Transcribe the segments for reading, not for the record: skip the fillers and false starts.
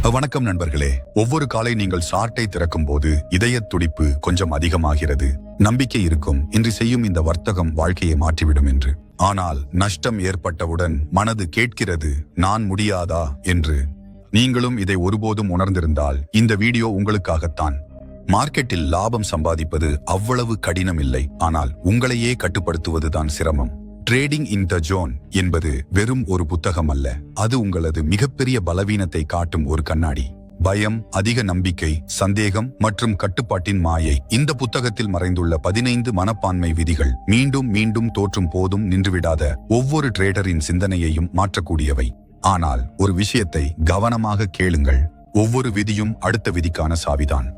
வணக்கம் நண்பர்களே. ஒவ்வொரு காலை நீங்கள் சார்ட்டை திறக்கும் போது இதய துடிப்பு கொஞ்சம் அதிகமாகிறது. நம்பிக்கை இருக்கும், இன்று செய்யும் இந்த வர்த்தகம் வாழ்க்கையை மாற்றிவிடும் என்று. ஆனால் நஷ்டம் ஏற்பட்டவுடன் மனது கேட்கிறது, நான் முடியாதா என்று. நீங்களும் இதை ஒருபோதும் உணர்ந்திருந்தால் இந்த வீடியோ உங்களுக்காகத்தான். மார்க்கெட்டில் லாபம் சம்பாதிப்பது அவ்வளவு கடினம் இல்லை, ஆனால் உங்களையே கட்டுப்படுத்துவதுதான் சிரமம். ட்ரேடிங் இன் த ஜோன் என்பது வெறும் ஒரு புத்தகம் அல்ல, அது உங்களது மிகப்பெரிய பலவீனத்தை காட்டும் ஒரு கண்ணாடி. பயம், அதிக நம்பிக்கை, சந்தேகம் மற்றும் கட்டுப்பாட்டின் மாயை. இந்த புத்தகத்தில் மறைந்துள்ள 15 மனப்பான்மை விதிகள் மீண்டும் மீண்டும் தோற்றும் போதும் நின்றுவிடாத ஒவ்வொரு ட்ரேடரின் சிந்தனையையும் மாற்றக்கூடியவை. ஆனால் ஒரு விஷயத்தை கவனமாக கேளுங்கள், ஒவ்வொரு விதியும் அடுத்த விதிக்கான சாவிதான்.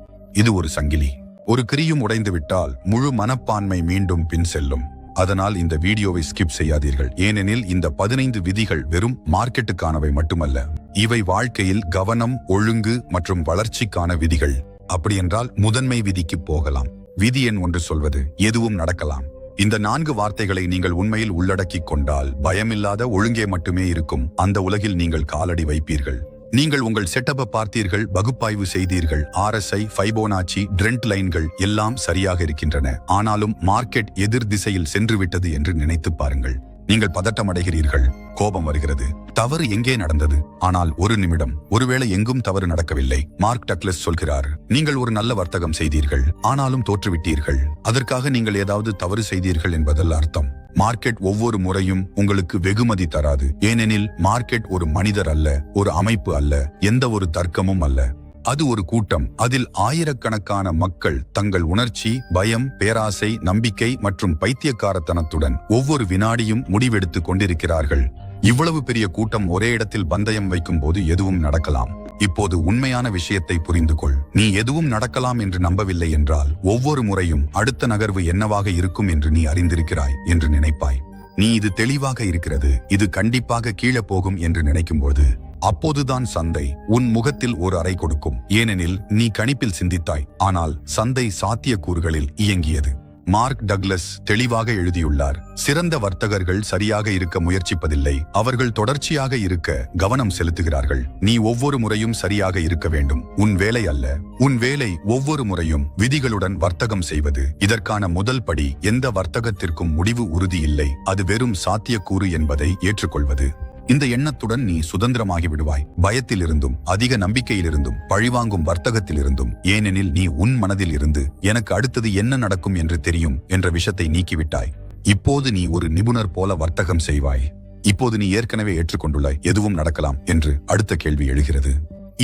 இது ஒரு சங்கிலி. ஒரு கிரியும் உடைந்துவிட்டால் முழு மனப்பான்மை மீண்டும் பின் செல்லும். அதனால் இந்த வீடியோவை ஸ்கிப் செய்யாதீர்கள், ஏனெனில் இந்த 15 விதிகள் வெறும் மார்க்கெட்டுக்கானவை மட்டுமல்ல, இவை வாழ்க்கையில் கவனம், ஒழுங்கு மற்றும் வளர்ச்சிக்கான விதிகள். அப்படியென்றால் முதன்மை விதிக்கு போகலாம். விதி எண் 1 சொல்வது, எதுவும் நடக்கலாம். இந்த 4 வார்த்தைகளை நீங்கள் உண்மையில் உள்ளடக்கிக் கொண்டால் பயமில்லாத ஒழுங்கே மட்டுமே இருக்கும் அந்த உலகில் நீங்கள் காலடி வைப்பீர்கள். நீங்கள் உங்கள் செட்டப்பை பார்த்தீர்கள், பகுப்பாய்வு செய்தீர்கள், RSI, ஃபைபோனாச்சி, ட்ரெண்ட் லைன்கள் எல்லாம் சரியாக இருக்கின்றன. ஆனாலும் மார்க்கெட் எதிர் திசையில் சென்று விட்டது என்று நினைத்து பாருங்கள். நீங்கள் பதட்டமடைகிறீர்கள், கோபம் வருகிறது. தவறு எங்கே நடந்தது? ஆனால் ஒரு நிமிடம், ஒருவேளை எங்கும் தவறு நடக்கவில்லை. மார்க் டக்ளஸ் சொல்கிறார், நீங்கள் ஒரு நல்ல வர்த்தகம் செய்தீர்கள், ஆனாலும் தோற்றுவிட்டீர்கள். அதற்காக நீங்கள் ஏதாவது தவறு செய்தீர்கள் என்பதல்ல அர்த்தம். மார்க்கெட் ஒவ்வொரு முறையும் உங்களுக்கு வெகுமதி தராது, ஏனெனில் மார்க்கெட் ஒரு மனிதர் அல்ல, ஒரு அமைப்பு அல்ல, எந்த ஒரு தர்க்கமும் அல்ல. அது ஒரு கூட்டம். அதில் ஆயிரக்கணக்கான மக்கள் தங்கள் உணர்ச்சி, பயம், பேராசை, நம்பிக்கை மற்றும் பைத்தியக்காரத்தனத்துடன் ஒவ்வொரு வினாடியும் முடிவெடுத்துக் கொண்டிருக்கிறார்கள். இவ்வளவு பெரிய கூட்டம் ஒரே இடத்தில் பந்தயம் வைக்கும் போது எதுவும் நடக்கலாம். இப்போது உண்மையான விஷயத்தை புரிந்து கொள். நீ எதுவும் நடக்கலாம் என்று நம்பவில்லை என்றால் ஒவ்வொரு முறையும் அடுத்த நகர்வு என்னவாக இருக்கும் என்று நீ அறிந்திருக்கிறாய் என்று நினைப்பாய். நீ இது தெளிவாக இருக்கிறது, இது கண்டிப்பாக கீழே போகும் என்று நினைக்கும்போது அப்போதுதான் சந்தை உன் முகத்தில் ஒரு அறை கொடுக்கும். ஏனெனில் நீ கணிப்பில் சிந்தித்தாய், ஆனால் சந்தை சாத்தியக்கூறுகளில் இயங்கியது. மார்க் டக்ளஸ் தெளிவாக எழுதியுள்ளார், சிறந்த வர்த்தகர்கள் சரியாக இருக்க முயற்சிப்பதில்லை, அவர்கள் தொடர்ச்சியாக இருக்க கவனம் செலுத்துகிறார்கள். நீ ஒவ்வொரு முறையும் சரியாக இருக்க வேண்டும், உன் வேலை அல்ல. உன் வேலை ஒவ்வொரு முறையும் விதிகளுடன் வர்த்தகம் செய்வது. இதற்கான முதல் படி, எந்த வர்த்தகத்திற்கும் முடிவு உறுதி இல்லை, அது வெறும் சாத்தியக்கூறு என்பதை ஏற்றுக்கொள்வது. இந்த எண்ணத்துடன் நீ சுதந்திரமாகி விடுவாய், பயத்திலிருந்தும், அதிக நம்பிக்கையிலிருந்தும், பழிவாங்கும் வர்த்தகத்திலிருந்தும். ஏனெனில் நீ உன் மனதில் இருந்து எனக்கு அடுத்தது என்ன நடக்கும் என்று தெரியும் என்ற விஷயத்தை நீக்கிவிட்டாய். இப்போது நீ ஒரு நிபுணர் போல வர்த்தகம் செய்வாய். இப்போது நீ ஏற்கனவே ஏற்றுக்கொண்டுள்ளாய், எதுவும் நடக்கலாம் என்று அடுத்த கேள்வி எழுகிறது.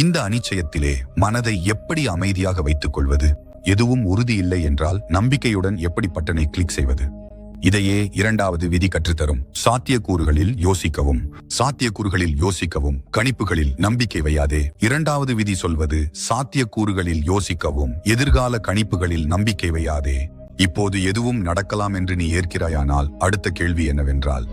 இந்த அனிச்சயத்திலே மனதை எப்படி அமைதியாக வைத்துக் கொள்வது? எதுவும் உறுதி இல்லை என்றால் நம்பிக்கையுடன் எப்படி பட்டனை கிளிக் செய்வது? இதையே 2வது விதி கற்றுத்தரும். சாத்தியக்கூறுகளில் யோசிக்கவும். சாத்தியக்கூறுகளில் யோசிக்கவும், கணிப்புகளில் நம்பிக்கை வையாதே. 2வது விதி சொல்வது, சாத்தியக்கூறுகளில் யோசிக்கவும், எதிர்கால கணிப்புகளில் நம்பிக்கை வையாதே. இப்போது எதுவும் நடக்கலாம் என்று நீ ஏற்கிறாயானால் அடுத்த கேள்வி என்னவென்றால்,